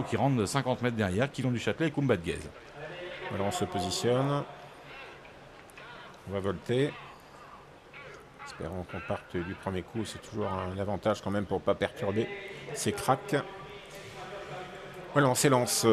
qui rentre de 50 mètres derrière, Quilon du Châtelet et Combat de Guèze. Voilà, on se positionne. On va volter. Espérons qu'on parte du premier coup. C'est toujours un avantage quand même pour ne pas perturber ces cracks. Voilà, on s'élance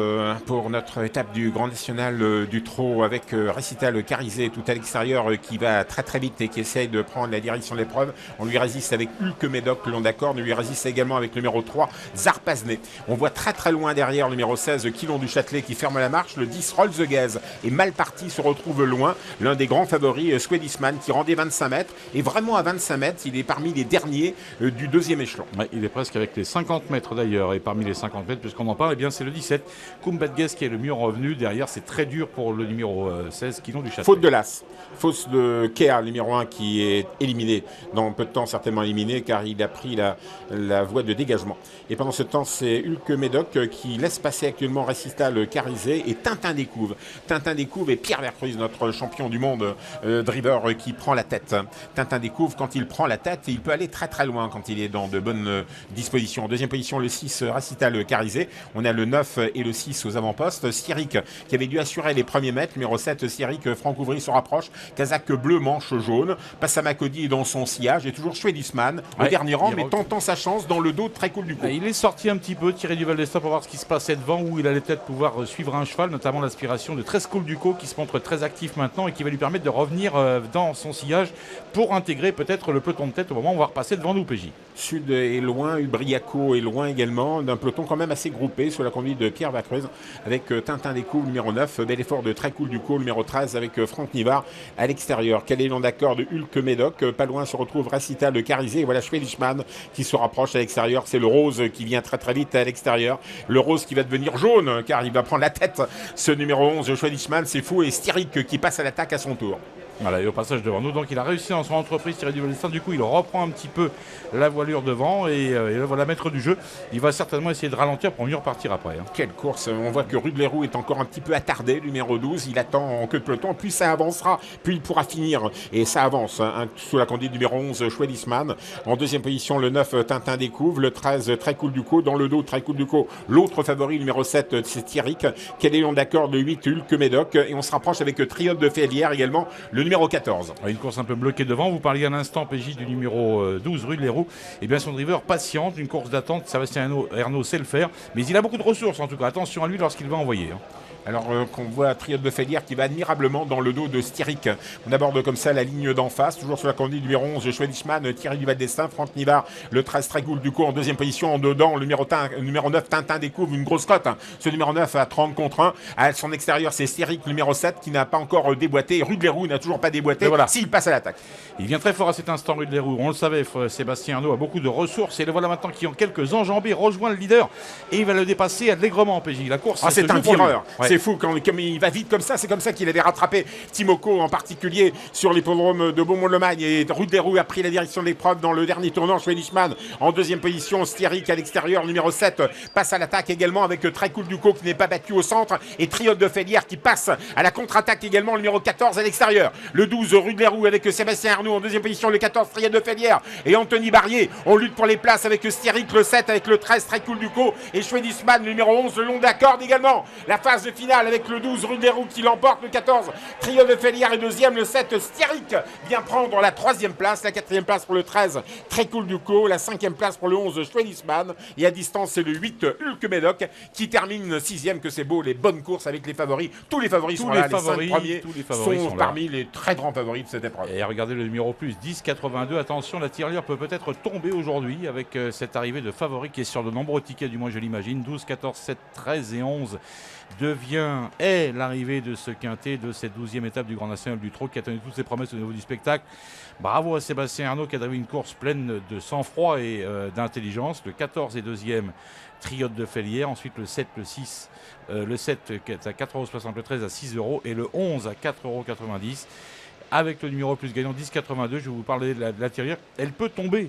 pour notre étape du Grand National du Trot avec Récital Carizé tout à l'extérieur qui va très très vite et qui essaye de prendre la direction de l'épreuve. On lui résiste avec Hulk Médoc le long d'accord, on lui résiste également avec le numéro 3, Zarpazné. On voit très très loin derrière le numéro 16, Quilon du Châtelet qui ferme la marche. Le 10, Rolls the Gaz est mal parti, se retrouve loin. L'un des grands favoris, Swedisman, qui rendait 25 mètres. Et vraiment à 25 mètres, il est parmi les derniers du deuxième échelon. Ouais, il est presque avec les 50 mètres d'ailleurs. Et parmi les 50 mètres, puisqu'on en parle, eh bien c'est le 17, Combat de Guèze qui est le mieux revenu. Derrière, c'est très dur pour le numéro 16, Quilon du Châtelet. Faute de l'As. Faute de Kea, numéro 1, qui est éliminé. Dans peu de temps, certainement éliminé, car il a pris la voie de dégagement. Et pendant ce temps, c'est Hulk Médoc qui laisse passer actuellement Récital Carizé et Tintin Découvre. Tintin Découvre et Pierre Vercruysse, notre champion du monde driver, qui prend la tête. Tintin Découvre, quand il prend la tête, il peut aller très très loin quand il est dans de bonnes dispositions. En deuxième position, le 6, Récital Carizé. On a le 9 et le 6 aux avant-postes. Cyric, qui avait dû assurer les premiers mètres. Numéro 7, Cyric, Franck Ouvry se rapproche. Kazakh bleu, manche jaune. Passamacody est dans son sillage. Et toujours Schwedisman au dernier rang, mais tentant sa chance dans le dos très cool du coup. Il est sorti un petit peu, tiré du Val d'Estaing pour voir ce qui se passait devant, où il allait peut-être pouvoir suivre un cheval, notamment l'aspiration de Trescoul Ducos, qui se montre très actif maintenant et qui va lui permettre de revenir dans son sillage pour intégrer peut-être le peloton de tête au moment où on va repasser devant nous, PJ. Sud est loin, Ubriaco est loin également, d'un peloton quand même assez groupé sous la conduite de Pierre Vercruysse avec Tintin Découvre numéro 9, bel effort de Trescoul Ducos numéro 13 avec Franck Nivard à l'extérieur. Quel élan d'accord de Hulk Médoc, pas loin se retrouve Récital Carizé et voilà Schwedisman qui se rapproche à l'extérieur. C'est le rose qui vient très très vite à l'extérieur. Le rose qui va devenir jaune car il va prendre la tête. Ce numéro 11, Schwedisman, c'est fou, et Styric qui passe à l'attaque à son tour. Voilà, et au passage devant nous, donc il a réussi dans son entreprise tiré du Val d'Estaing. Du coup, il reprend un petit peu la voilure devant et le voilà maître du jeu. Il va certainement essayer de ralentir pour mieux repartir après. Quelle course! On voit que Rudlerou est encore un petit peu attardé, numéro 12. Il attend en queue de peloton. Plus ça avancera, plus il pourra finir. Et ça avance sous la conduite numéro 11, Schwedisman. En deuxième position, le 9, Tintin Découvre. Le 13, Trescoul Ducos. Dans le dos, Trescoul Ducos. L'autre favori, numéro 7, c'est Thierric. Quel élan d'accord de 8, Hulk Médoc. Et on se rapproche avec Triomphe de Félière également, le numéro 14. Une course un peu bloquée devant. Vous parliez un instant, PJ, du numéro 12, Rudlerou. Eh bien, son driver patiente, une course d'attente. Sébastien Ernaud sait le faire. Mais il a beaucoup de ressources en tout cas. Attention à lui lorsqu'il va envoyer. Alors qu'on voit Triomphe de Félière qui va admirablement dans le dos de Styric. On aborde comme ça la ligne d'en face, toujours sur la conduite numéro 11, Schwedisman, Thierry du Val d'Estaing, Franck Nivard, le 13, Trescoul Ducos en deuxième position, en dedans, le numéro 9, Tintin Découvre, une grosse cote. Ce numéro 9 à 30 contre 1. À son extérieur, c'est Styric, numéro 7, qui n'a pas encore déboîté. Rudlerou n'a toujours pas déboîté. Voilà. S'il passe à l'attaque. Il vient très fort à cet instant, Rudlerou. On le savait, Sébastien Arnaud a beaucoup de ressources. Et le voilà maintenant qui, en quelques enjambées, rejoint le leader. Et il va le dépasser allègrement, PJ. La course, c'est un tireur. Ouais. C'est fou comme il va vite comme ça. C'est comme ça qu'il avait rattrapé Timoko en particulier sur l'hippodrome de Beaumont-le-Magne. Et Rudlerou a pris la direction de l'épreuve dans le dernier tournant. Schwedisman en deuxième position. Styric à l'extérieur, numéro 7, passe à l'attaque également avec Trescoul Ducos qui n'est pas battu au centre. Et Triomphe de Félière qui passe à la contre-attaque également, le numéro 14 à l'extérieur. Le 12, Rudlerou avec Sébastien Arnaud en deuxième position. Le 14, Triomphe de Félière et Anthony Barrier. On lutte pour les places avec Styric, le 7 avec le 13, Trescoul Ducos et Schwedisman, le numéro 11, le long d'accord également. La phase de finale avec le 12, Rudlerou qui l'emporte, le 14, Triomphe de Félière est deuxième, le 7, Styric vient prendre la troisième place, la quatrième place pour le 13, Trescoul Ducos, la cinquième place pour le 11, Schwedisman, et à distance c'est le 8, Hulk Médoc qui termine sixième. Que c'est beau, les bonnes courses avec les favoris, tous les favoris sont là, les 5 premiers sont parmi les très grands favoris de cette épreuve. Et regardez le numéro plus, 10,82, attention, la tirelire peut peut-être tomber aujourd'hui avec cette arrivée de favoris qui est sur de nombreux tickets, du moins je l'imagine, 12, 14, 7, 13 et 11 est l'arrivée de ce quintet de cette 12e étape du Grand National du Trot qui a tenu toutes ses promesses au niveau du spectacle. Bravo à Sébastien Arnaud qui a drivé une course pleine de sang-froid et d'intelligence. Le 14 est deuxième, Triomphe de Félière. Ensuite le 7, le 6, le 7 à 4,60 €, le 13 à 6 € et le 11 à 4,90 € avec le numéro plus gagnant 10,82. Je vais vous parler de la tirelire. Elle peut tomber.